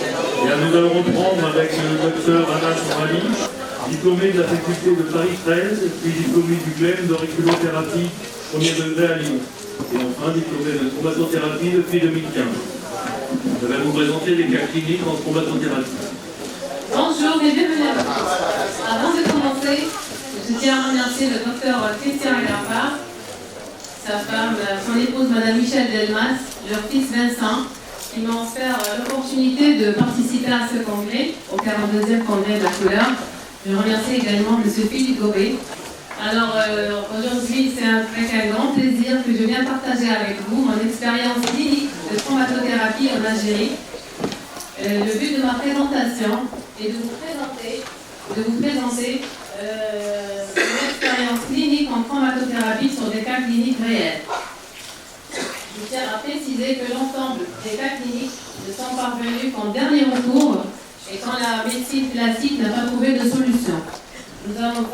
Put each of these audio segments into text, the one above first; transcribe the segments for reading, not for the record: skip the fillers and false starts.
Bien, nous allons reprendre avec le docteur Anas Mourali, diplômé de la faculté de Paris 13, puis diplômé du GLEM d'auriculothérapie premier degré à Lyon, et enfin diplômé de traumato-thérapie depuis 2015. Je vais vous présenter les cas cliniques en traumato-thérapie. Bonjour et bienvenue à tous. Avant de commencer, je tiens à remercier le docteur Christian Elapard, sa femme, son épouse Madame Michèle Delmas, leur fils Vincent, qui m'ont offert l'opportunité de participer à ce congrès, au 42e congrès de la couleur. Je remercie également M. Philippe Gobet. Alors aujourd'hui, c'est avec un grand plaisir que je viens partager avec vous mon expérience clinique de traumatothérapie en Algérie. Le but de ma présentation est de vous présenter une expérience clinique en traumatothérapie sur des cas cliniques réels. Je tiens à préciser que l'ensemble des cas cliniques ne sont parvenus qu'en dernier recours et quand la médecine classique n'a pas trouvé de solution. Nous allons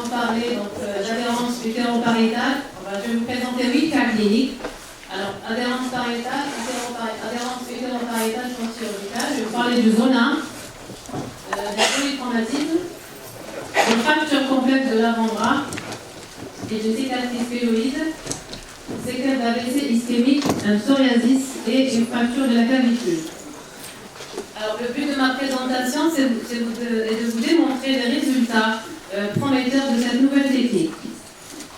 parler d'adhérence utéroparitale. Je vais vous présenter 8 cas cliniques. Alors, adhérence pariétale, adhérence utéroparitale chirurgicale. Je vais vous parler du zona, des polytraumatismes, d'une fracture complète de l'avant-bras et d'une cicatrice kéloïde, séquelles d'AVC ischémique, un psoriasis et une fracture de la clavicule. Alors, le but de ma présentation, c'est de vous démontrer les résultats prometteurs de cette nouvelle technique.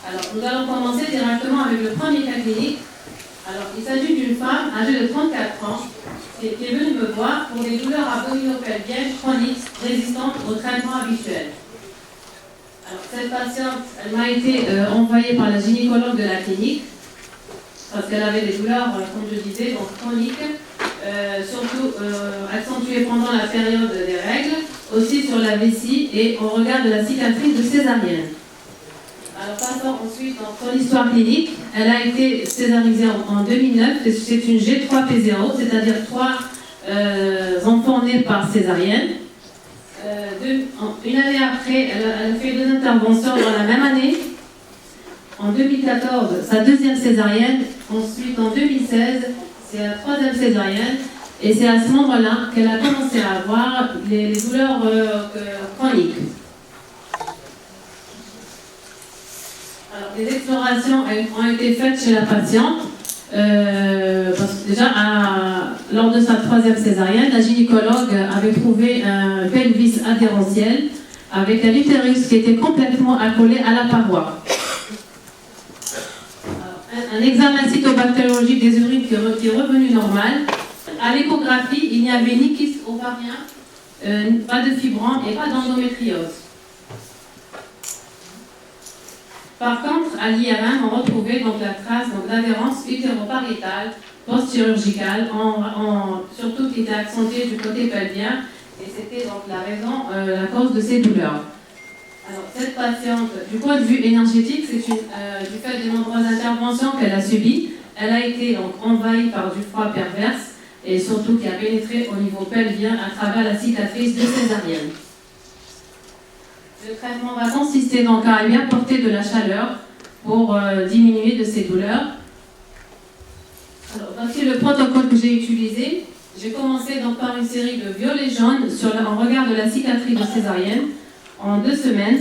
Alors, nous allons commencer directement avec le premier cas clinique. Alors, il s'agit d'une femme âgée de 34 ans qui est venue me voir pour des douleurs abdominopelviennes chroniques résistantes au traitement habituel. Alors, cette patiente, elle m'a été envoyée par la gynécologue de la clinique parce qu'elle avait des douleurs, comme je disais, donc chroniques, surtout accentuées pendant la période des règles, aussi sur la vessie et au regard de la cicatrice de césarienne. Alors passons ensuite dans son histoire clinique. Elle a été césarisée en 2009. C'est une G3P0, c'est-à-dire 3 enfants nés par césarienne. Une année après, elle a fait 2 interventions dans la même année. En 2014, sa 2e césarienne. Ensuite, en 2016, c'est la 3e césarienne. Et c'est à ce moment-là qu'elle a commencé à avoir les douleurs chroniques. Alors, des explorations ont été faites chez la patiente. Parce que déjà, lors de sa 3e césarienne, la gynécologue avait trouvé un pelvis adhérentiel avec un utérus qui était complètement accolé à la paroi. Alors, un examen cytobactériologique des urines qui est revenu normal. À l'échographie, il n'y avait ni kyste ovarien, pas de fibrome et pas d'endométriose. Par contre, à l'IRM, on retrouvait donc la trace d'adhérence utéropariétale post-chirurgicale, surtout qui était accentuée du côté pelvien, et c'était donc la cause de ces douleurs. Alors, cette patiente, du point de vue énergétique, c'est du fait des nombreuses interventions qu'elle a subies, elle a été donc envahie par du froid perverse, et surtout qui a pénétré au niveau pelvien à travers la cicatrice de césarienne. Le traitement va consister donc à lui apporter de la chaleur pour diminuer de ces douleurs. Alors, voici le protocole que j'ai utilisé. J'ai commencé donc par une série de violets jaunes en regard de la cicatrice de césarienne en 2 semaines.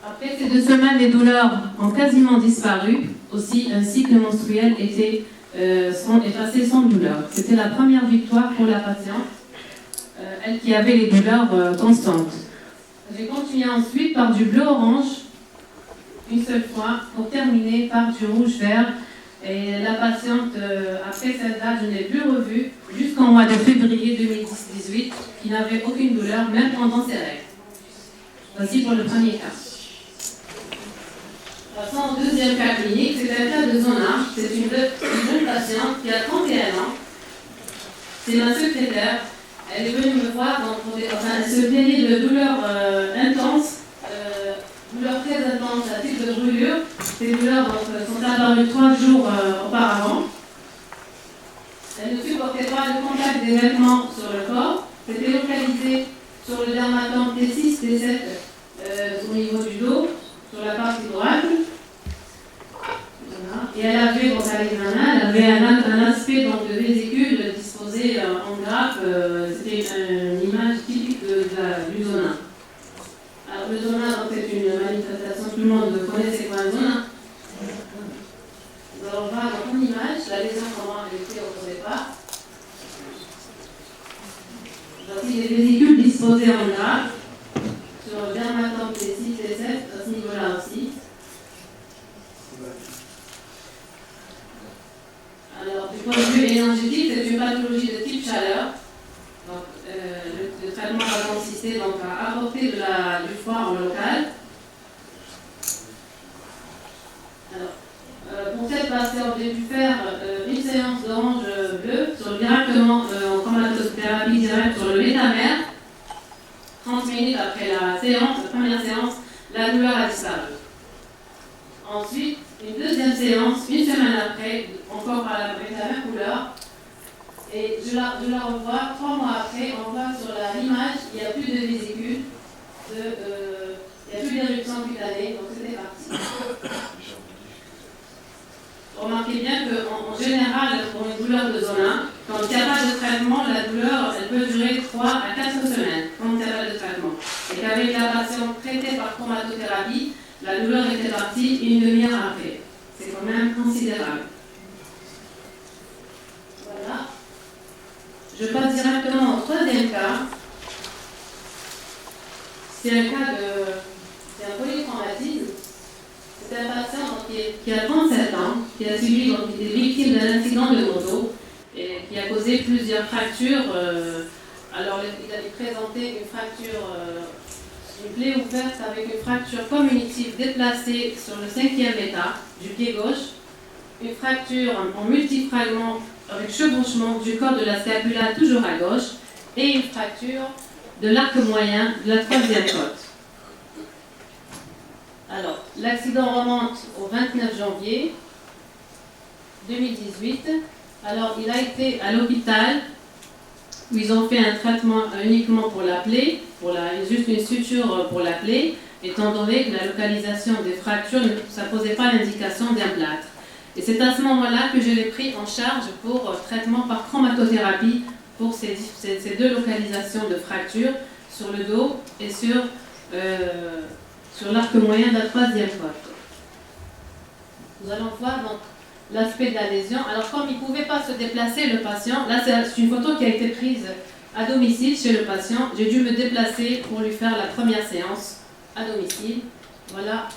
Après ces 2 semaines, les douleurs ont quasiment disparu. Aussi, un cycle menstruel est passé sans douleur. C'était la première victoire pour la patiente. Elle qui avait les douleurs constantes. J'ai continué ensuite par du bleu-orange, une seule fois, pour terminer par du rouge-vert. Et la patiente, après cette date, je n'ai plus revu jusqu'en mois de février 2018, qui n'avait aucune douleur, même pendant ses règles. Voici pour le premier cas. Passons au 2e cas clinique, c'est un cas de zona. C'est une jeune patiente qui a 31 ans. C'est ma secrétaire. Elle est venue me voir, elle se plaignait de douleurs intenses, douleurs très intenses à type de brûlure. Ces douleurs sont apparues 3 jours auparavant. Elle ne supportait pas le contact des vêtements sur le corps. C'était localisé sur le dermatome T6, T7 au niveau du dos, sur la partie droite. Voilà. Et elle avait, donc à l'examen, elle avait un l'aspect donc, de vésicule disposé en grappe, c'était une image typique du zona. Alors le zona c'est une manifestation, tout le monde connaît c'est quoi un zona. Alors on va dans une image, la lésion comment elle était au départ. Voici les vésicules disposées en grappe sur le dermatome T6 et 7 à ce niveau-là aussi. Alors, du point de vue énergétique, c'est une pathologie de type chaleur. Donc, le traitement va consister donc, à apporter du foie en local. Alors, pour cette patiente, j'ai pu faire une séance d'orange bleu directement en chromatothérapie directe sur le métamère. 30 minutes après la séance, la première séance, la douleur a disparu. Ensuite, une deuxième séance, une semaine après, encore avec la même couleur. Et je la revois 3 mois après, on voit sur l'image, il n'y a plus de vésicule, il n'y a plus d'éruption cutanée, donc c'était parti. Remarquez bien qu'en général, pour une douleur de zone 1, quand il n'y a pas de traitement, la douleur elle peut durer 3 à 4 semaines, quand il n'y a pas de traitement. Et qu'avec la patiente traitée par chromatothérapie, la douleur était partie une demi-heure après. C'est quand même considérable. Voilà. Je passe directement au troisième cas. C'est un cas c'est un polytraumatisme. C'est un patient qui a 37 ans, qui a subi qui est victime d'un accident de moto et qui a causé plusieurs fractures. Alors, il a présenté une fracture, une plaie ouverte avec une fracture communitive déplacée sur le 5e état du pied gauche, une fracture en multifragments avec chevauchement du corps de la scapula toujours à gauche et une fracture de l'arc moyen de la 3e côte. Alors, l'accident remonte au 29 janvier 2018. Alors, il a été à l'hôpital où ils ont fait un traitement uniquement pour la plaie, juste une suture pour la plaie, étant donné que la localisation des fractures, ça ne posait pas l'indication d'un plâtre. Et c'est à ce moment-là que je l'ai pris en charge pour traitement par chromatothérapie pour ces deux localisations de fractures sur le dos et sur l'arc moyen de la 3e côte. Nous allons voir donc l'aspect de la lésion. Alors comme il ne pouvait pas se déplacer, le patient, là c'est une photo qui a été prise à domicile chez le patient. J'ai dû me déplacer pour lui faire la première séance à domicile. Voilà.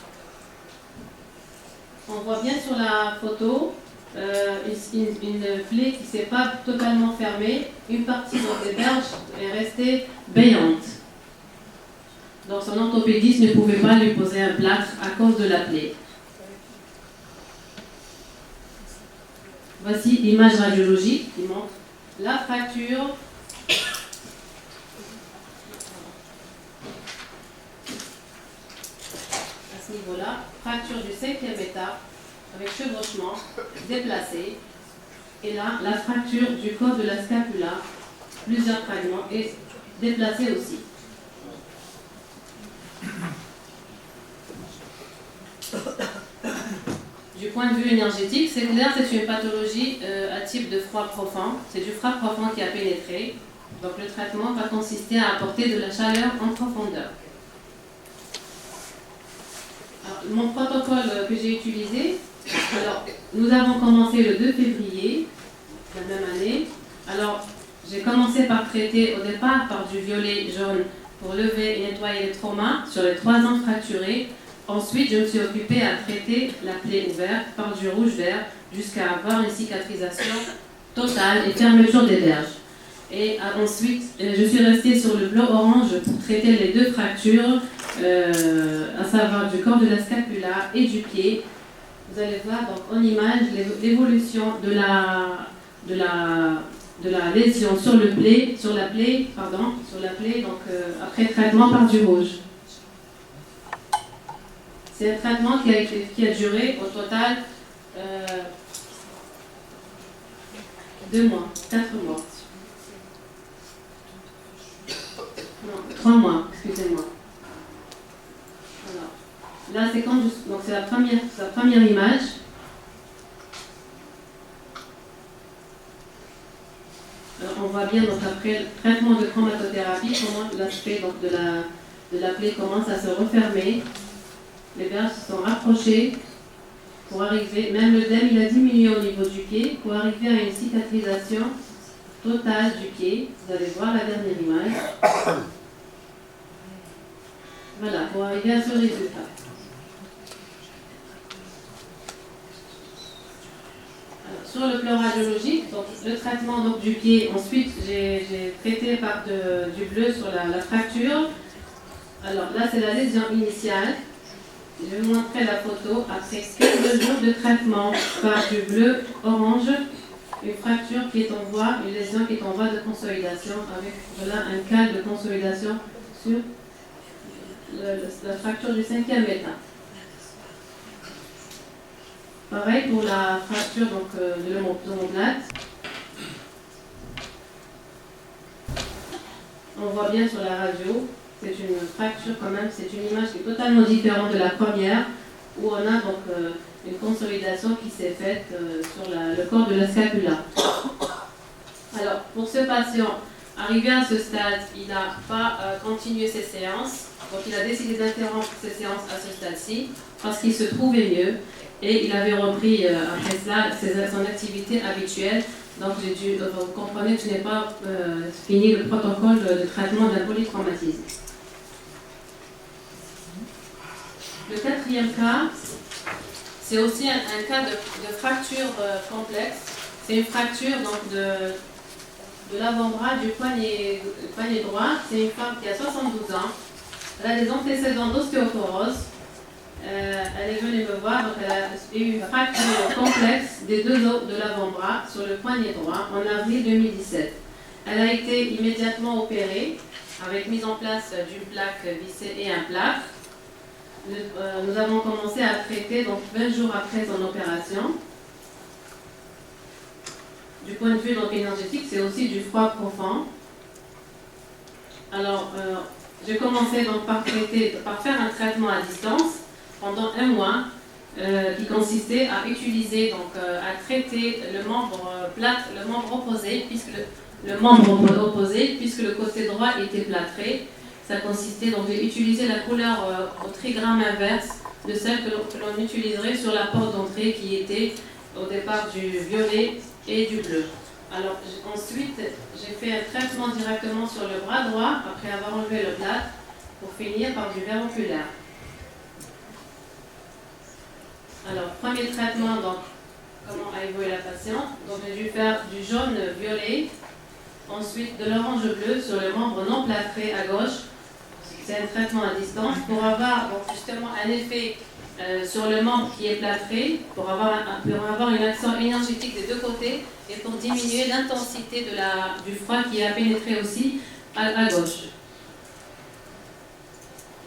On voit bien sur la photo une plaie qui ne s'est pas totalement fermée. Une partie des berges est restée béante. Donc son orthopédiste ne pouvait pas lui poser un plâtre à cause de la plaie. Voici l'image radiologique qui montre la fracture à ce niveau-là, fracture du 5e état avec chevauchement déplacé. Et là, la fracture du corps de la scapula, plusieurs fragments, et déplacés aussi. Du point de vue énergétique, c'est clair, c'est une pathologie à type de froid profond. C'est du froid profond qui a pénétré. Donc le traitement va consister à apporter de la chaleur en profondeur. Alors, mon protocole que j'ai utilisé, alors nous avons commencé le 2 février de la même année. Alors j'ai commencé par traiter au départ par du violet jaune pour lever et nettoyer les traumas sur les 3 ans fracturés. Ensuite, je me suis occupée à traiter la plaie ouverte par du rouge-vert jusqu'à avoir une cicatrisation totale et fermeture des berges. Et ensuite, je suis restée sur le bleu-orange pour traiter les 2 fractures, à savoir du corps de la scapula et du pied. Vous allez voir donc en image l'évolution de la lésion sur la plaie, donc après traitement par du rouge. C'est un traitement qui a duré au total 2 mois, 4 mois. Non, 3 mois, excusez-moi. Là, c'est donc c'est la première image. Alors, on voit bien donc après le traitement de chromatothérapie, comment l'aspect de la plaie commence à se refermer. Les verges se sont rapprochées pour arriver, même l'œdème il a diminué au niveau du pied, pour arriver à une cicatrisation totale du pied. Vous allez voir la dernière image. Voilà, pour arriver à ce résultat. Alors, sur le plan radiologique, donc, le traitement donc, du pied, ensuite j'ai traité par du bleu sur la fracture. Alors là c'est la lésion initiale. Je vais vous montrer la photo. Après 15 jours de traitement par du bleu orange, une fracture qui est en voie, une lésion qui est en voie de consolidation avec voilà, un cal de consolidation sur la fracture du 5e état. Pareil pour la fracture donc, de l'omoplate. On voit bien sur la radio, c'est une fracture quand même, c'est une image qui est totalement différente de la première, où on a donc une consolidation qui s'est faite sur le corps de la scapula. Alors, pour ce patient, arrivé à ce stade, il n'a pas continué ses séances, donc il a décidé d'interrompre ses séances à ce stade-ci, parce qu'il se trouvait mieux, et il avait repris après cela son activité habituelle. Donc vous comprenez que je n'ai pas fini le protocole de traitement d'un polytraumatisme. Le quatrième cas, c'est aussi un cas de fracture complexe. C'est une fracture donc, de l'avant-bras du poignet droit. C'est une femme qui a 72 ans. Elle a des antécédents d'ostéoporose. Elle est venue me voir, donc elle a eu une fracture complexe des deux os de l'avant-bras sur le poignet droit en avril 2017. Elle a été immédiatement opérée avec mise en place d'une plaque vissée et un plâtre. Nous avons commencé à traiter donc 20 jours après son opération. Du point de vue donc, énergétique, c'est aussi du froid profond. Alors, j'ai commencé donc par faire un traitement à distance pendant 1 mois, qui consistait à utiliser, donc à traiter le membre plâtre, le membre opposé, puisque le côté droit était plâtré. Ça consistait donc d'utiliser la couleur au trigramme inverse de celle que l'on utiliserait sur la porte d'entrée qui était au départ du violet et du bleu. Alors ensuite, j'ai fait un traitement directement sur le bras droit après avoir enlevé le plâtre pour finir par du verre oculaire. Alors, premier traitement, donc, comment a évolué la patiente. Donc, j'ai dû faire du jaune-violet, ensuite de l'orange-bleu sur le membre non plâtré à gauche. C'est un traitement à distance pour avoir donc, justement un effet sur le membre qui est plâtré, pour avoir une action énergétique des deux côtés et pour diminuer l'intensité du froid qui a pénétré aussi à gauche.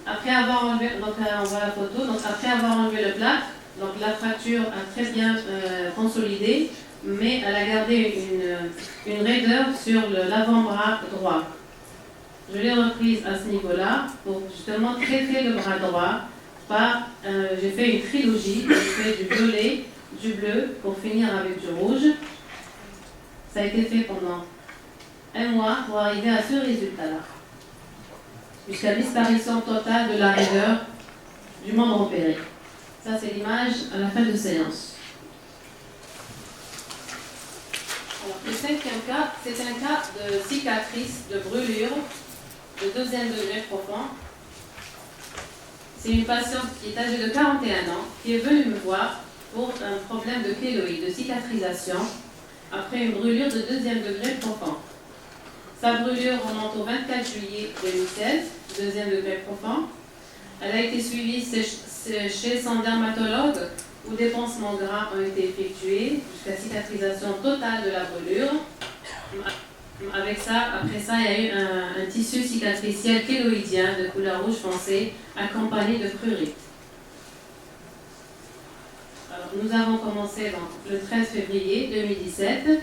Après avoir enlevé, donc on voit la photo, donc après avoir enlevé le plâtre, donc la fracture a très bien consolidé, mais elle a gardé une raideur sur l'avant-bras droit. Je l'ai reprise à ce niveau-là pour justement traiter le bras droit j'ai fait une trilogie, j'ai fait du violet, du bleu pour finir avec du rouge. Ça a été fait pendant 1 mois pour arriver à ce résultat-là. Jusqu'à disparition totale de la raideur du membre opéré. Ça, c'est l'image à la fin de séance. Alors, le 5e cas, c'est un cas de cicatrice, de brûlure, de 2e degré profond. C'est une patiente qui est âgée de 41 ans, qui est venue me voir pour un problème de kéloïde, de cicatrisation, après une brûlure de 2e degré profond. Sa brûlure remonte au 24 juillet 2016, 2e degré profond. Elle a été suivie chez son dermatologue où des pansements gras ont été effectués jusqu'à cicatrisation totale de la brûlure. Avec ça, après ça, il y a eu un tissu cicatriciel kéloïdien de couleur rouge foncé accompagné de prurite. Alors, nous avons commencé donc, le 13 février 2017.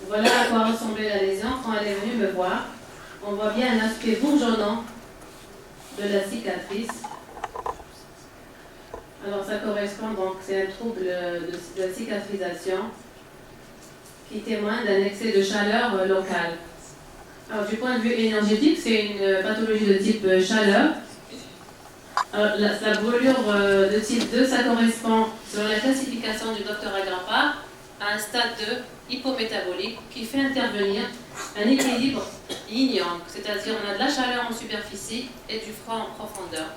Voilà à quoi ressemblait la lésion quand elle est venue me voir. On voit bien un aspect bourgeonnant de la cicatrice. Alors ça correspond donc, c'est un trouble de la cicatrisation qui témoigne d'un excès de chaleur local. Alors, du point de vue énergétique, c'est une pathologie de type chaleur. Alors, la brûlure de type 2, ça correspond, selon la classification du docteur Agrapa, à un stade de hypométabolique qui fait intervenir un équilibre yin-yang, c'est-à-dire on a de la chaleur en superficie et du froid en profondeur.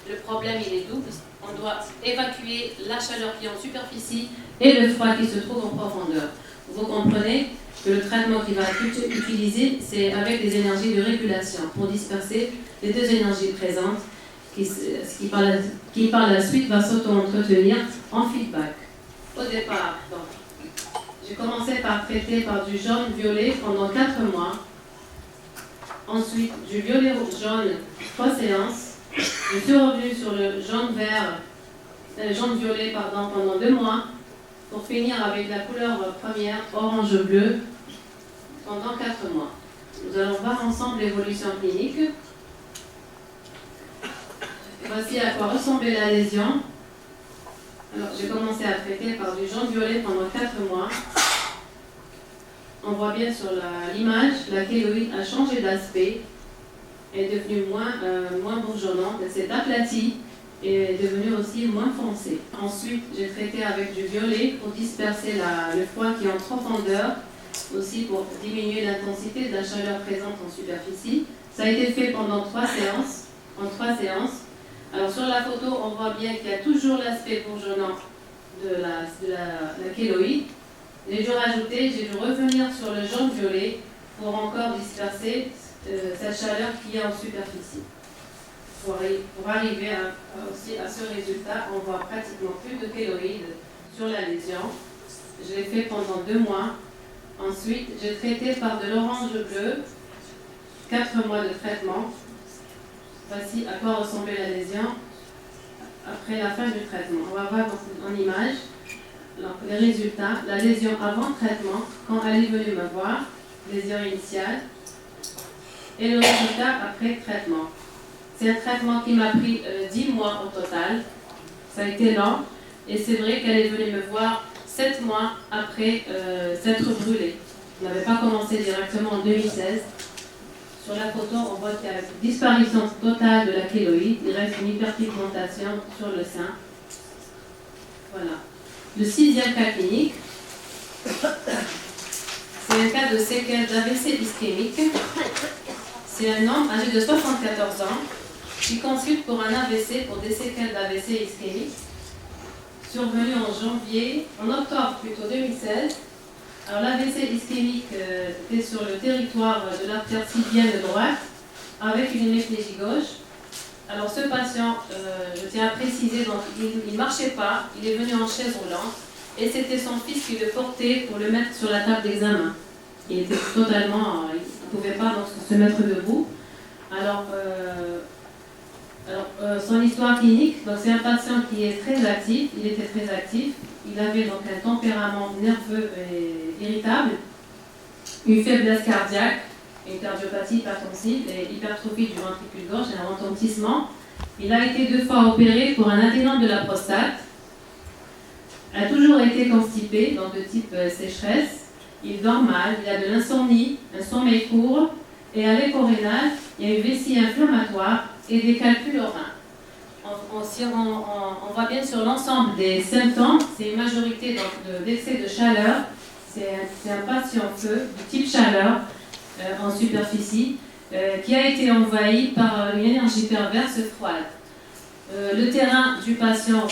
Le problème, il est double. On doit évacuer la chaleur qui est en superficie et le froid qui se trouve en profondeur. Vous comprenez que le traitement qui va être utilisé, c'est avec des énergies de régulation pour disperser les deux énergies présentes qui par la suite va s'auto-entretenir en feedback. Au départ, j'ai commencé par traiter par du jaune-violet pendant 4 mois. Ensuite, du violet-jaune, 3 séances. Je suis revenue sur le jaune-violet pendant 2 mois, pour finir avec la couleur première, orange-bleu, pendant 4 mois. Nous allons voir ensemble l'évolution clinique. Voici à quoi ressemblait la lésion. Alors, j'ai commencé à traiter par du jaune-violet pendant 4 mois. On voit bien sur l'image, la kéloïde a changé d'aspect, est devenue moins bourgeonnante, elle s'est aplatie et est devenue aussi moins foncée. Ensuite, j'ai traité avec du violet pour disperser le froid qui est en profondeur, aussi pour diminuer l'intensité de la chaleur présente en superficie. Ça a été fait pendant 3 séances, en 3 séances. Alors sur la photo, on voit bien qu'il y a toujours l'aspect bourgeonnant de la kéloïde. J'ai dû revenir sur le jaune-violet pour encore disperser cette chaleur qui est en superficie. Pour arriver aussi à ce résultat, on voit pratiquement plus de kéloïde sur la lésion. Je l'ai fait pendant 2 mois. Ensuite, j'ai traité par de l'orange-bleu, 4 mois de traitement. Voici à quoi ressemblait la lésion après la fin du traitement. On va voir en image les résultats. La lésion avant traitement, quand elle est venue me voir, lésion initiale, et le résultat après traitement. C'est un traitement qui m'a pris 10 mois au total. Ça a été lent, et c'est vrai qu'elle est venue me voir 7 mois après s'être brûlée. On n'avait pas commencé directement en 2016. Sur la photo, on voit qu'il y a une disparition totale de la kéloïde. Il reste une hyperpigmentation sur le sein. Voilà. Le 6e cas clinique, c'est un cas de séquelles d'AVC ischémique. C'est un homme âgé de 74 ans qui consulte pour un AVC, pour des séquelles d'AVC ischémique, survenu en octobre plutôt 2016. Alors l'AVC ischémique était sur le territoire de l'artère sylvienne droite avec une hémiplégie gauche. Alors ce patient, je tiens à préciser, donc, il ne marchait pas, il est venu en chaise roulante et c'était son fils qui le portait pour le mettre sur la table d'examen. Il était totalement, il ne pouvait pas donc, se mettre debout. Alors son histoire clinique, donc c'est un patient qui est très actif, il était très actif. Il avait donc un tempérament nerveux et irritable, une faiblesse cardiaque, une cardiopathie hypertensive et hypertrophie du ventricule gauche et un retentissement. Il a été 2 fois opéré pour un adénome de la prostate. Il a toujours été constipé, donc de type sécheresse. Il dort mal, il a de l'insomnie, un sommeil court et à l'écho rénal, il y a une vessie inflammatoire et des calculs au rein. On voit bien sur l'ensemble des symptômes, c'est une majorité d'excès de chaleur. C'est un patient feu de type chaleur en superficie qui a été envahi par une énergie perverse froide. Le terrain du patient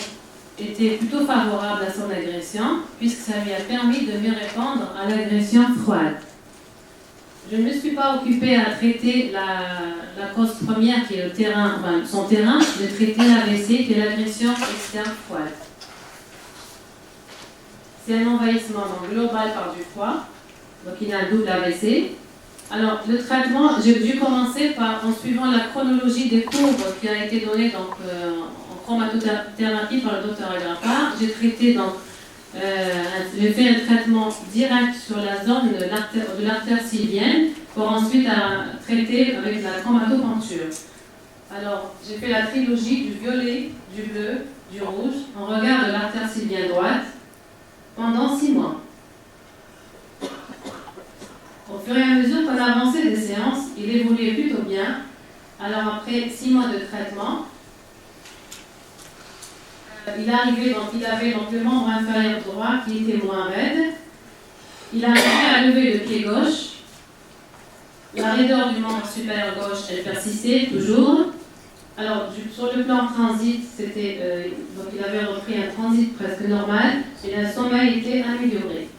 était plutôt favorable à son agression puisque ça lui a permis de mieux répondre à l'agression froide. Je ne me suis pas occupée à traiter la cause première qui est le terrain, son terrain, de traiter l'AVC qui est l'agression externe froide. C'est un envahissement donc, global par du froid, donc il a un double AVC. Alors le traitement, j'ai dû commencer en suivant la chronologie des cours qui a été donnée donc, en chromatothérapie par le docteur Agrapa. J'ai traité donc j'ai fait un traitement direct sur la zone de l'artère sylvienne pour ensuite traiter avec la chromatopuncture. Alors, j'ai fait la trilogie du violet, du bleu, du rouge en regard de l'artère sylvienne droite pendant 6 mois. il évoluait plutôt bien. Alors après 6 mois de traitement, il avait donc le membre inférieur droit qui était moins raide. Il arrivait à lever le pied gauche. La raideur du membre supérieur gauche, elle persistait toujours. Alors, sur le plan transit, donc il avait repris un transit presque normal et le sommeil était amélioré.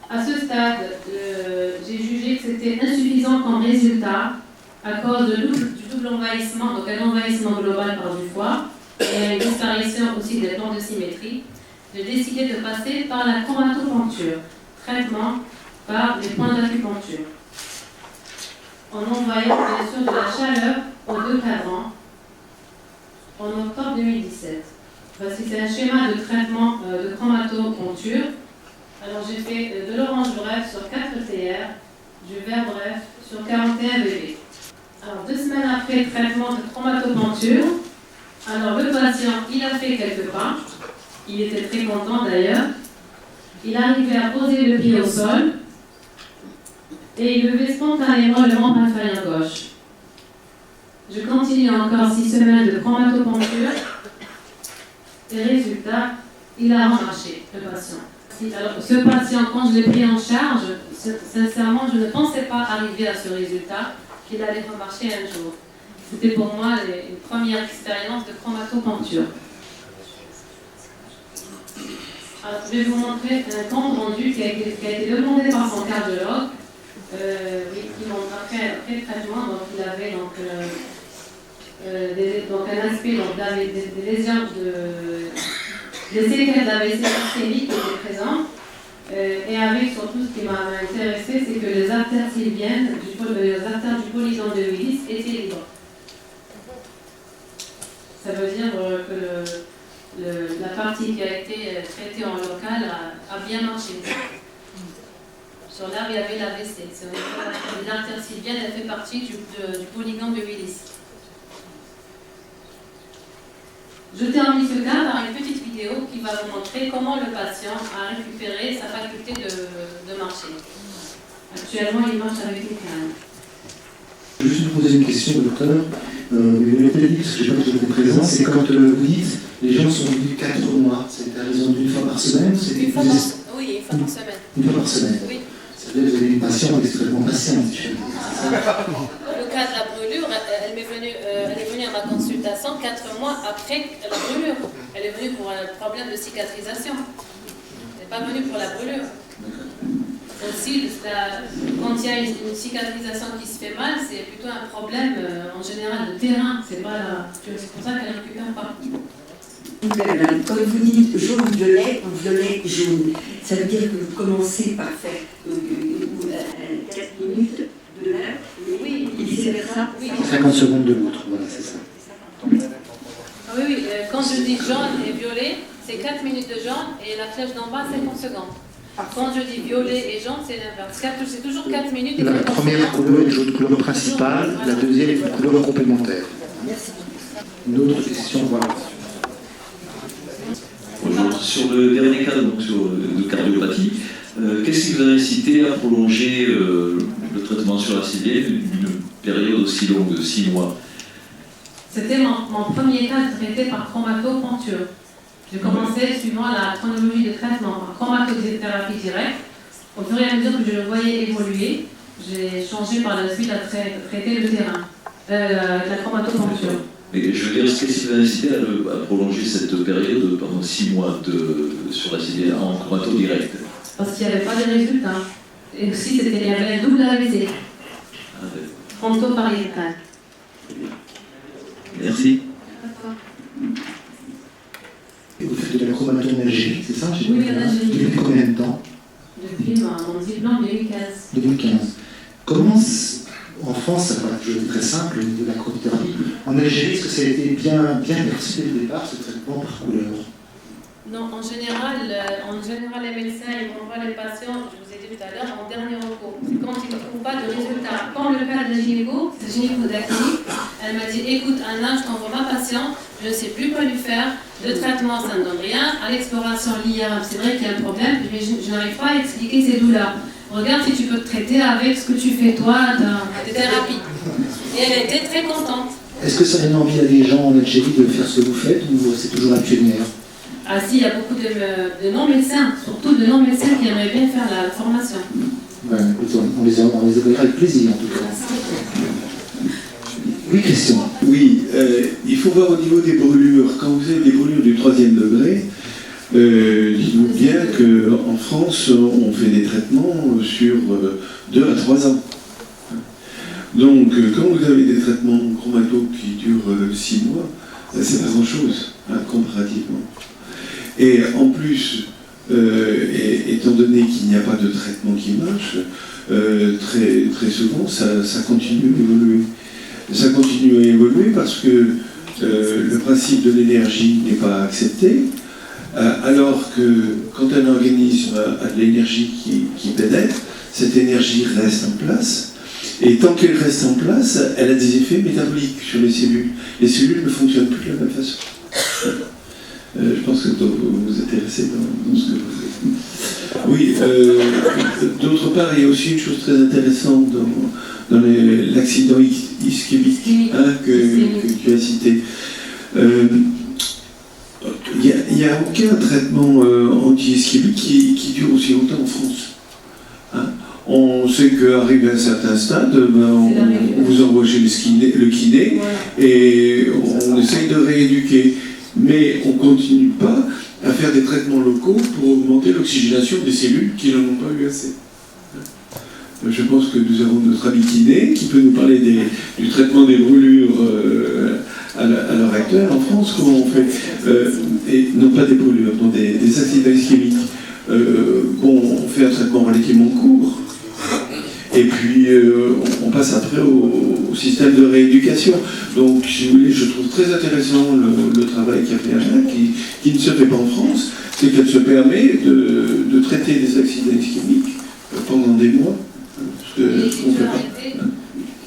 À ce stade, j'ai jugé que c'était insuffisant comme résultat à cause du double envahissement, donc un envahissement global par du foie et une disparition aussi des plans de symétrie. J'ai décidé de passer par la chromatopuncture, traitement par les points d'acupuncture, en envoyant bien sûr de la chaleur aux 2 cadrans en octobre 2017. Voici, c'est un schéma de traitement de chromatopuncture. Alors j'ai fait de l'orange bref sur 4 TR, du vert bref sur 41 BV. Alors 2 semaines après le traitement de chromatopuncture, alors le patient, il a fait quelques pas, il était très content d'ailleurs, il arrivait à poser le pied au sol et il levait spontanément le membre inférieur gauche. Je continue encore 6 semaines de chromatopuncture et résultat, il a remarché, le patient. Alors, ce patient, quand je l'ai pris en charge, sincèrement, je ne pensais pas arriver à ce résultat, qu'il allait remarcher un jour. C'était pour moi une première expérience de chromatopuncture. Alors, je vais vous montrer un compte rendu qui a été demandé par son cardiologue, qui montre après le traitement. Donc, il avait un aspect des lésions des séquelles d'AVC ischémique qui étaient présentes. Et avec surtout ce qui m'a intéressé, c'est que les artères sylviennes, les artères du polydent de Willis étaient libres. Ça veut dire que la partie qui a été traitée en local a bien marché. Sur l'arbre, il y avait l'AVC. L'artère sylvienne, elle fait partie du polydent de Willis. Je termine ce cas par une petite vidéo qui va vous montrer comment le patient a récupéré sa faculté de marcher. Actuellement, il marche avec une canne. Je vais juste vous poser une question, docteur. Vous l'avez peut-être dit, parce que je n'ai pas toujours été présent, c'est quand vous dites les gens sont venus 4 mois, c'est à raison d'une fois par semaine? Oui, une fois par semaine. Une fois par semaine. Oui. C'est-à-dire que vous avez une patiente extrêmement patiente, si je peux dire. Le cas de la brûlure, elle est venue à ma consultation 4 mois après la brûlure. Elle est venue pour un problème de cicatrisation. Elle n'est pas venue pour la brûlure. Aussi, quand il y a une cicatrisation qui se fait mal, c'est plutôt un problème en général de terrain. C'est pour ça qu'elle ne récupère pas. Quand vous dites jaune-violet ou violet-jaune, ça veut dire que vous commencez par faire 4 minutes de l'un et vice-versa. Oui. 50 secondes de l'autre, voilà, c'est ça. Ah oui, quand je dis jaune et violet, c'est 4 minutes de jaune et la flèche d'en bas, 50 secondes. Quand je dis violet et jaune, c'est l'inverse. C'est toujours 4 minutes. Et La première couleur est une couleur principale, la deuxième est une couleur complémentaire. Une autre question, voilà. Bonjour. Sur le dernier cas donc, de cardiopathie, qu'est-ce qui vous a incité à prolonger le traitement sur la sylvienne d'une période aussi longue de 6 mois? C'était mon premier cas traité par chromatopuncture. J'ai commencé suivant la chronologie de traitement par chromatothérapie directe. Au fur et à mesure que je le voyais évoluer, j'ai changé par la suite à traiter le terrain, la chromatopuncture. Mais je veux dire, qu'est-ce qui vous a incité à prolonger cette période pendant 6 mois sur la sylvienne en chromato direct? Parce qu'il n'y avait pas de résultats. Et aussi, il y avait un double AVC. Fronto-pariétal. Merci. Vous faites de la chromatoménagie, c'est ça? Oui, l'anagie. Depuis combien de temps? Depuis mon diplôme 2015. 2015. Comment, en France, ça va toujours très simple au niveau de la chromothérapie. En Algérie, est-ce que ça a été bien perçu dès le départ, ce traitement par couleur? Non, en général, les médecins ils envoient les patients, je vous ai dit tout à l'heure, en dernier recours. C'est quand ils ne trouvent pas de résultat. Comme le cas de la gynéco, c'est la gynéco d'acné, elle m'a dit écoute, Anna, je t'envoie ma patiente, je ne sais plus quoi lui faire, le traitement ça ne donne rien, à l'exploration l'IRM, c'est vrai qu'il y a un problème, mais je n'arrive pas à expliquer ses douleurs. regarde si tu peux te traiter avec ce que tu fais toi de thérapie. Et elle était très contente. Est-ce que ça donne envie à des gens en Algérie de faire ce que vous faites ou c'est toujours la pionnière? Ah si, il y a beaucoup de non-médecins, surtout de non-médecins qui aimeraient bien faire la formation. Ouais, on les accueillera avec plaisir en tout cas. Oui, question. Oui, il faut voir au niveau des brûlures. Quand vous avez des brûlures du 3e degré, dites-vous bien qu'en France, on fait des traitements sur 2 à 3 ans. Donc, quand vous avez des traitements chromato qui durent 6 mois, c'est pas grand-chose, comparativement. Et en plus, étant donné qu'il n'y a pas de traitement qui marche, très souvent, ça continue à évoluer. Ça continue à évoluer parce que le principe de l'énergie n'est pas accepté, alors que quand un organisme a de l'énergie qui pénètre, cette énergie reste en place. Et tant qu'elle reste en place, elle a des effets métaboliques sur les cellules. Les cellules ne fonctionnent plus de la même façon. Je pense que vous vous intéressez dans ce que vous faites. Oui, d'autre part, il y a aussi une chose très intéressante dans l'accident ischémique que tu as cité. Il n'y a aucun traitement anti-ischémique qui dure aussi longtemps en France. On sait qu'arrivé à un certain stade, on vous envoie chez le kiné et on essaye de rééduquer. Mais on ne continue pas à faire des traitements locaux pour augmenter l'oxygénation des cellules qui n'en ont pas eu assez. Je pense que nous avons notre ami kiné qui peut nous parler du traitement des brûlures à l'heure actuelle en France. Comment on fait et non pas des brûlures, non, des accidents ischémiques. On fait un traitement relativement court. Et puis, on passe après au système de rééducation. Donc, si vous voulez, je trouve très intéressant le travail qu'a fait Anna, qui ne se fait pas en France, c'est qu'elle se permet de traiter des accidents ischémiques pendant des mois. Parce que on fait pas.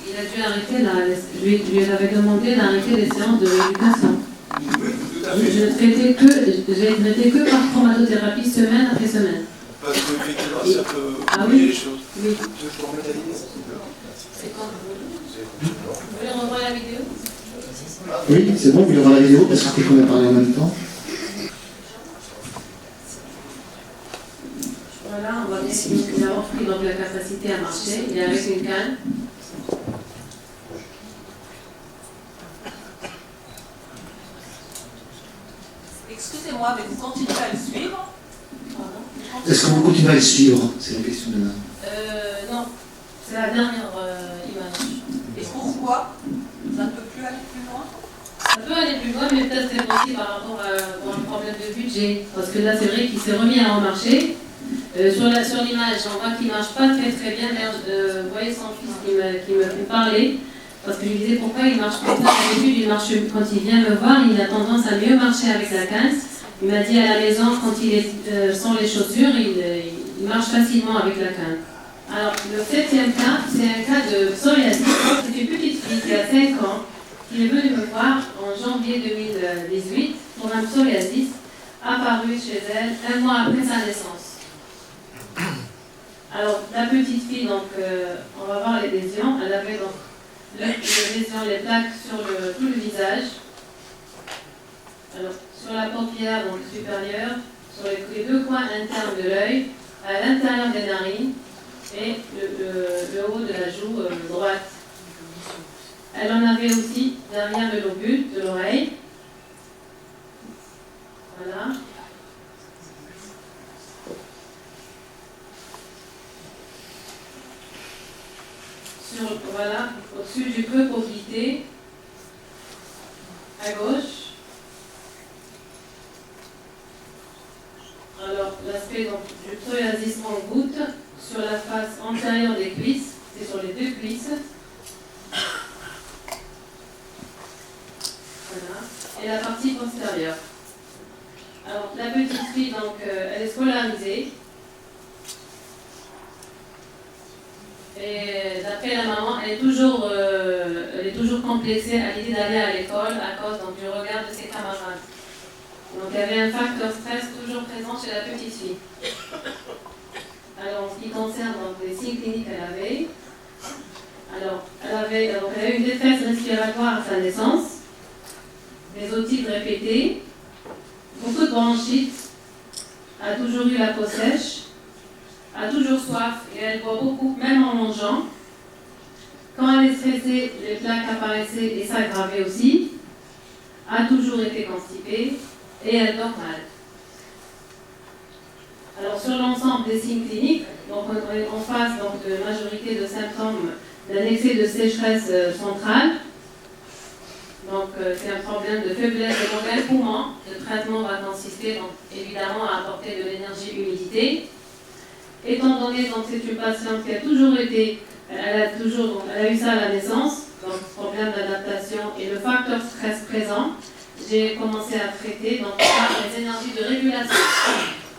Il a dû arrêter, je lui avais demandé d'arrêter les séances de rééducation. Je ne traitais que par chromatothérapie semaine après semaine. Parce qu'effectivement, ça peut oublier les choses. Oui. Toujours métalliser. C'est quand vous voulez revoir la vidéo? Oui, c'est bon, vous voulez voir la vidéo parce qu'on a parlé en même temps. Voilà, on va bien qu'il a repris donc la capacité à marcher. Il est avec une canne. Excusez-moi, mais vous continuez à le suivre? Est-ce que vous continuez à le suivre? C'est la question de Non, c'est la dernière image. Et pourquoi ça ne peut plus aller plus loin? Ça peut aller plus loin, mais peut-être c'est aussi par rapport à un problème de budget. Parce que là, c'est vrai qu'il s'est remis à remarcher. Sur l'image, on voit qu'il ne marche pas très bien. Vous voyez son fils qui me fait parler. Parce que je lui disais pourquoi il marche comme ça. D'habitude, il marche, quand il vient me voir, il a tendance à mieux marcher avec la canne. Il m'a dit à la maison, quand il est sans les chaussures, il marche facilement avec la canne. Alors, le 7e cas, c'est un cas de psoriasis. C'est une petite fille qui a 5 ans, qui est venue me voir en janvier 2018 pour un psoriasis apparu chez elle 1 mois après sa naissance. Alors, la petite fille, donc, on va voir les lésions. Elle avait donc les lésions, les plaques sur tout le visage. Alors, sur la paupière donc supérieure, sur les 2 coins internes de l'œil, à l'intérieur des narines et le haut de la joue droite. Elle en avait aussi derrière le lobule de l'oreille. Voilà. Voilà, au-dessus du creux poplité, à gauche. Alors, l'aspect du psoriasis en goutte sur la face antérieure des cuisses, c'est sur les 2 cuisses. Voilà. Et la partie postérieure. Alors, la petite fille, donc, elle est scolarisée. Et d'après la maman, elle est toujours complexée à l'idée d'aller à l'école à cause donc, du regard de ses camarades. Donc il y avait un facteur stress toujours présent chez la petite fille. Alors en ce qui concerne donc, les signes cliniques qu'elle avait, alors, elle a eu une détresse respiratoire à sa naissance, des otites répétées, beaucoup de bronchites, a toujours eu la peau sèche, a toujours soif et elle boit beaucoup, même en mangeant. Quand elle est stressée, les plaques apparaissaient et s'aggravaient aussi, a toujours été constipée et elle dort mal. Alors sur l'ensemble des signes cliniques, donc on est en face donc, de majorité de symptômes d'un excès de sécheresse centrale. Donc c'est un problème de faiblesse des organes poumons. Le traitement va consister donc, évidemment à apporter de l'énergie humidité. Étant donné que c'est une patiente qui a toujours été, elle a eu ça à la naissance, donc problème d'adaptation et le facteur stress présent, j'ai commencé à traiter donc, par les énergies de régulation.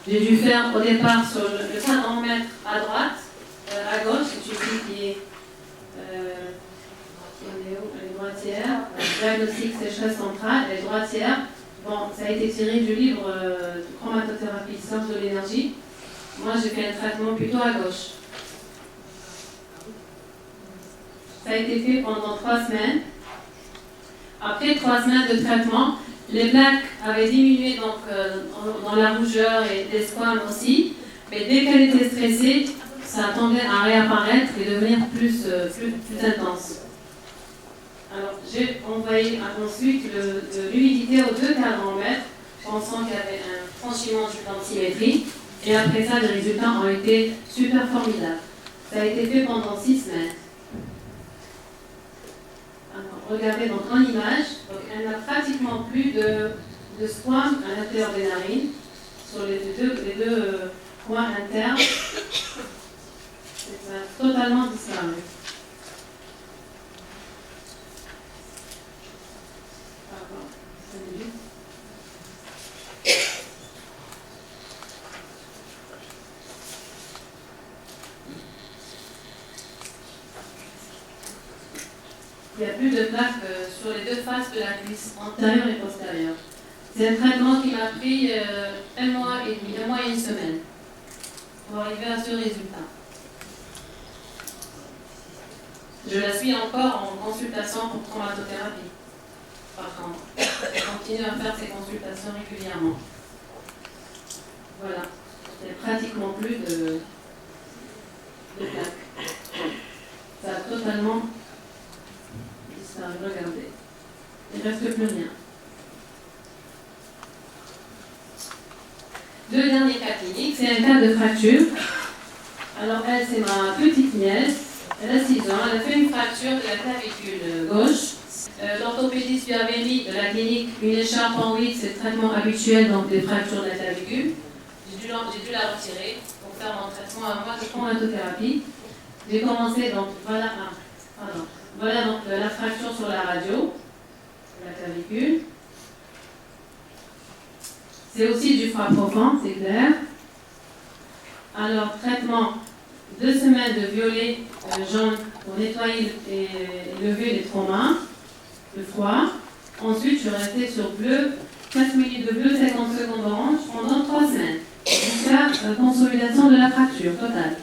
J'ai dû faire au départ sur le cadran-mètre à droite, à gauche, c'est une fille qui est droitière, diagnostic sécheresse centrale, elle est droitière. Bon, ça a été tiré du livre Chromatothérapie, sciences de l'énergie. Moi, j'ai fait un traitement plutôt à gauche. Ça a été fait pendant 3 semaines. Après 3 semaines de traitement, les plaques avaient diminué donc, dans la rougeur et les squames aussi. Mais dès qu'elle était stressée, ça tendait à réapparaître et devenir plus intense. Alors, j'ai envoyé ensuite de l'humidité aux 2 cadrans-mètres, pensant qu'il y avait un franchissement du densimétrie. Et après ça, les résultats ont été super formidables. Ça a été fait pendant 6 semaines. Alors, regardez donc en image, donc, elle n'a pratiquement plus de squames à l'intérieur des narines, sur les deux coins internes. Ça a totalement disparu. Il n'y a plus de plaques sur les 2 faces de la cuisse, antérieure et postérieure. C'est un traitement qui m'a pris 1 mois et demi, 1 mois et 1 semaine pour arriver à ce résultat. Je la suis encore en consultation pour chromatothérapie. Par contre, je continue à faire ces consultations régulièrement. Voilà. Il n'y a pratiquement plus de plaques. Ça a totalement disparu. Regardez. Il ne reste plus rien. 2 derniers cas cliniques. C'est un cas de fracture. Alors elle, c'est ma petite nièce. Elle a 6 ans. Elle a fait une fracture de la clavicule gauche. L'orthopédiste lui avait mis de la clinique une écharpe en 8, c'est le traitement habituel donc des fractures de la clavicule. J'ai dû la retirer pour faire mon traitement à moi de chromatothérapie. J'ai commencé donc, voilà donc la fracture sur la radio, de la clavicule. C'est aussi du froid profond, c'est clair. Alors, traitement 2 semaines de violet jaune pour nettoyer et lever les traumas, le froid. Ensuite, je suis restée sur bleu, 4 minutes de bleu, 50 secondes orange pendant 3 semaines, jusqu'à la consolidation de la fracture totale.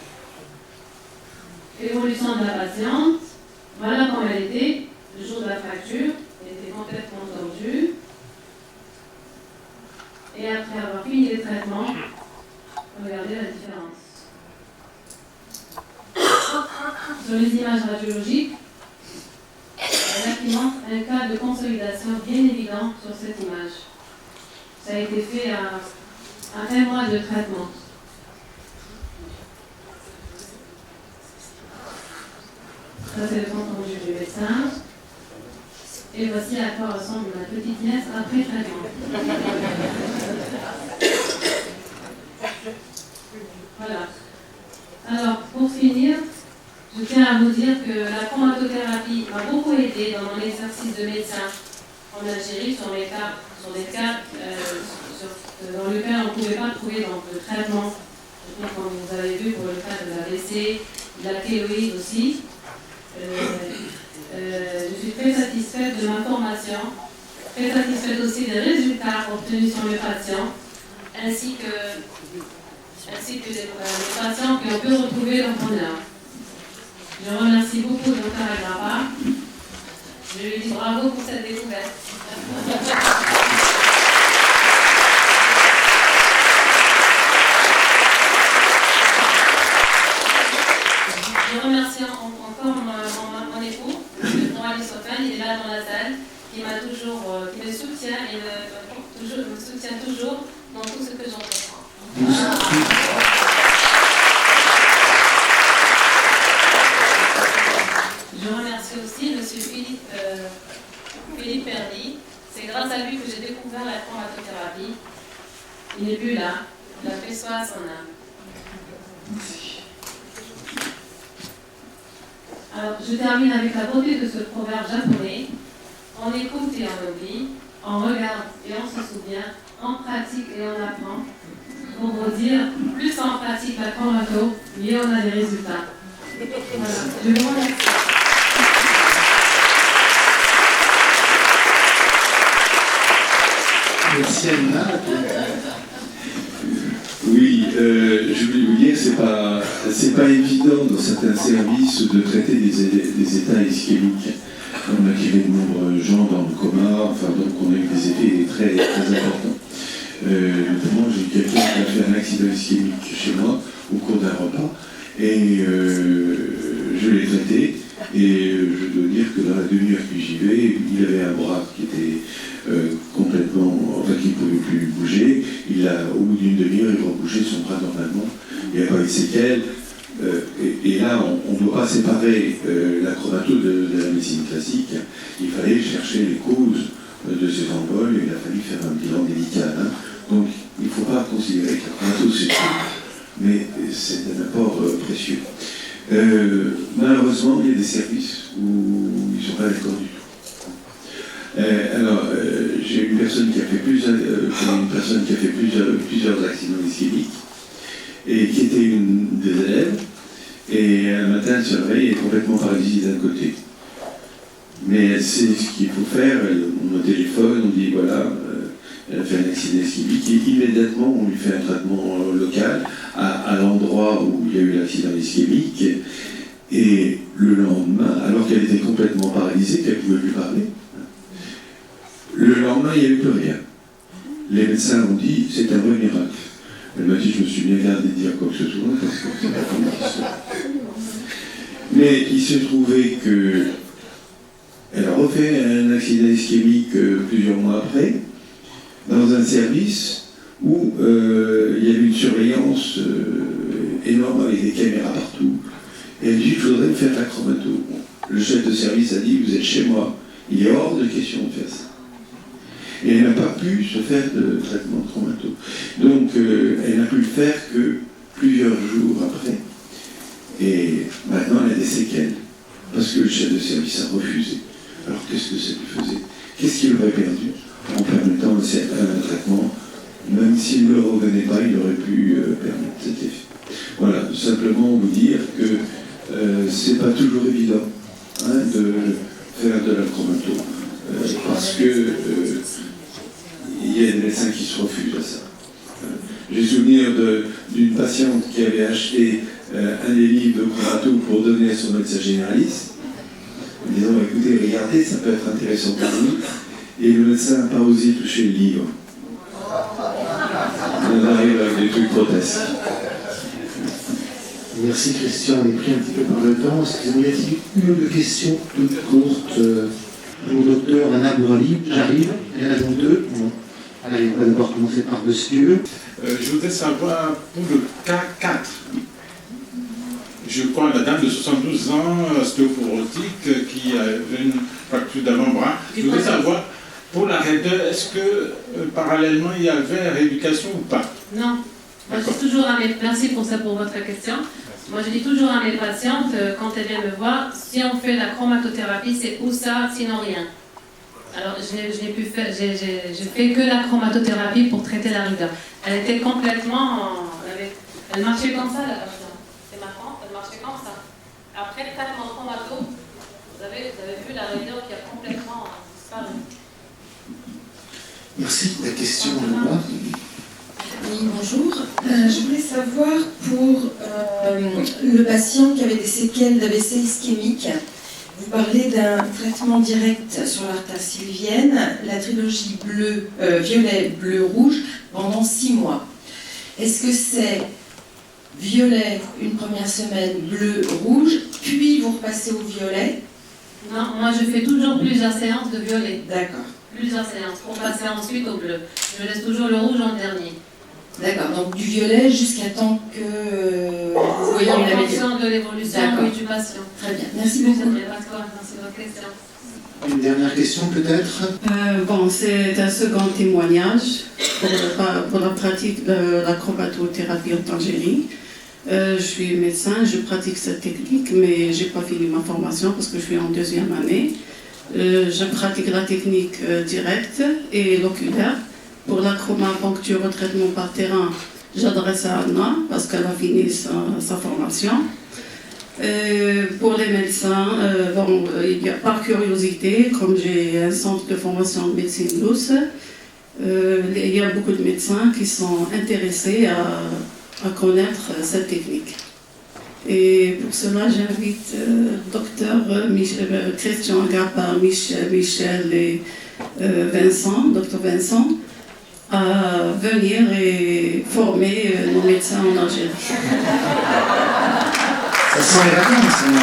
Évolution de la patiente, voilà comme elle était le jour de la fracture, elle était complètement tordue. Et après avoir fini les traitements, regardez la différence. Sur les images radiologiques, il manque un cas de consolidation bien évident sur cette image. Ça a été fait à 1 mois de traitement. Ça, c'est le compte rendu du médecin. Et voici à quoi ressemble ma petite nièce après traitement. Voilà. Alors, pour finir, je tiens à vous dire que la chromatothérapie m'a beaucoup aidé dans mon exercice de médecin en Algérie sur des cas dans lesquels on ne pouvait pas trouver donc, de traitement. Comme vous avez vu pour le cas de l'AVC, de la kéloïde aussi. Je suis très satisfaite de ma formation, très satisfaite aussi des résultats obtenus sur mes patients, ainsi que ainsi que les patients qui ont pu retrouver leur bonheur. Je remercie beaucoup Dr Agrapa. Je lui dis bravo pour cette découverte. Je remercie encore mon époux, Noël Sopin, il est là dans la salle, qui me soutient et me soutient toujours dans tout ce que j'entreprends. Je remercie aussi M. Philippe Perdy. C'est grâce à lui que j'ai découvert la chromatothérapie. Il n'est plus là. Il a fait soi à son âme. Alors, je termine avec la beauté de ce proverbe japonais. On écoute et on oublie, on regarde et on se souvient, on pratique et on apprend. Pour vous dire, plus on pratique la chromato, mieux on a des résultats. Voilà. Je vous remercie. Merci Anna. Oui, je voulais vous dire, c'est pas évident dans certains services de traiter des états ischémiques. On a tiré de nombreux gens dans le coma, enfin donc on a eu des effets très, très importants. Notamment, j'ai quelqu'un qui a fait un accident ischémique chez moi au cours d'un repas et je l'ai traité et je dois dire que dans la demi-heure que j'y vais, il avait un bras qui était complètement, enfin qui ne pouvait plus bouger. Au bout d'une demi-heure, il rebougeait son bras normalement. Il n'y a pas eu de séquelles. Et là, on ne doit pas séparer la chromato de la médecine classique. Il fallait chercher les causes de ces emboles et il a fallu faire un bilan médical. Hein. Donc, il ne faut pas considérer que la chromato c'est tout, mais c'est un apport précieux. Malheureusement, il y a des services où ils ne sont pas d'accord du tout. J'ai une personne qui a fait plusieurs accidents ischémiques et qui était une des élèves, et un matin elle se réveille et est complètement paralysée d'un côté. Mais elle sait ce qu'il faut faire, on me téléphone, on dit voilà, elle a fait un accident ischémique, et immédiatement on lui fait un traitement local à l'endroit où il y a eu l'accident ischémique, et le lendemain, alors qu'elle était complètement paralysée, qu'elle ne pouvait plus parler, le lendemain il n'y avait plus rien. Les médecins ont dit c'est un vrai miracle. Elle m'a dit, je me suis bien gardé de dire quoi que ce soit, parce que c'est pas comme histoire. Mais il se trouvait qu'elle a refait un accident ischémique plusieurs mois après, dans un service où il y avait une surveillance énorme avec des caméras partout. Et elle dit, je voudrais me faire la chromato. Le chef de service a dit, vous êtes chez moi, il est hors de question de faire ça. Et elle n'a pas pu se faire de traitement de chromato. Donc, elle n'a pu le faire que plusieurs jours après. Et maintenant, elle a des séquelles. Parce que le chef de service a refusé. Alors, qu'est-ce que ça lui faisait? Qu'est-ce qu'il aurait perdu en permettant un traitement? Même s'il ne le revenait pas, il aurait pu permettre cet effet. Voilà, simplement vous dire que c'est pas toujours évident de faire de la chromato. Parce que il y a des médecins qui se refusent à ça. J'ai souvenir d'une patiente qui avait acheté un des livres de chromato pour donner à son médecin généraliste, en disant écoutez, regardez, ça peut être intéressant pour vous. Et le médecin n'a pas osé toucher le livre. On arrive avec des trucs grotesques. Merci Christian, on est pris un petit peu par le temps. Excusez-moi, y a-t-il une ou deux questions toutes courtes pour le docteur Anna Bourali? J'arrive, il y en a donc deux. Bon. Allez, on va d'abord commencer par monsieur. Je voudrais savoir, pour le cas 4, je crois la dame de 72 ans, ostéoporotique, qui avait une fracture d'avant-bras. Je voudrais savoir, pour la raideur, est-ce que parallèlement il y avait rééducation ou pas? Non. Moi, je dis toujours à mes... Merci pour votre question. Moi, je dis toujours à mes patientes, quand elles viennent me voir, si on fait la chromatothérapie, c'est où ça, sinon rien. Alors, j'ai fait que la chromatothérapie pour traiter la rigueur. Elle était complètement... Elle marchait comme ça, la patiente. C'est marrant, elle marchait comme ça. Après le traitement chromato, vous avez vu la rigueur qui a complètement disparu. Merci. La question là-bas. Oui, bonjour. Je voulais savoir pour le patient qui avait des séquelles d'AVC ischémique, vous parlez d'un traitement direct sur l'artère sylvienne, la trilogie bleu, violet, bleu, rouge, pendant 6 mois. Est-ce que c'est violet une première semaine, bleu, rouge, puis vous repassez au violet? Non, moi je fais toujours plusieurs séances de violet. D'accord. Plusieurs séances pour passer ensuite au bleu. Je laisse toujours le rouge en dernier. D'accord, donc du violet jusqu'à temps que vous voyez une En amélioration. fonction de l'évolution du patient. Très bien, merci beaucoup. Il n'y a pas de quoi, merci de votre question. Une dernière question peut-être? Bon, c'est un second témoignage pour la pratique de l'acrobatothérapie en Algérie. Je suis médecin, je pratique cette technique, mais je n'ai pas fini ma formation parce que je suis en 2e année. Je pratique la technique directe et l'oculaire. Pour l'acromapuncture au traitement par terrain, j'adresse à Anna parce qu'elle a fini sa formation. Pour les médecins, il y a par curiosité, comme j'ai un centre de formation de médecine douce, il y a beaucoup de médecins qui sont intéressés à connaître cette technique. Et pour cela, j'invite docteur Christian Gapard, Michel et docteur Vincent, à venir et former nos médecins en Algérie. Ça sent les vacances, hein,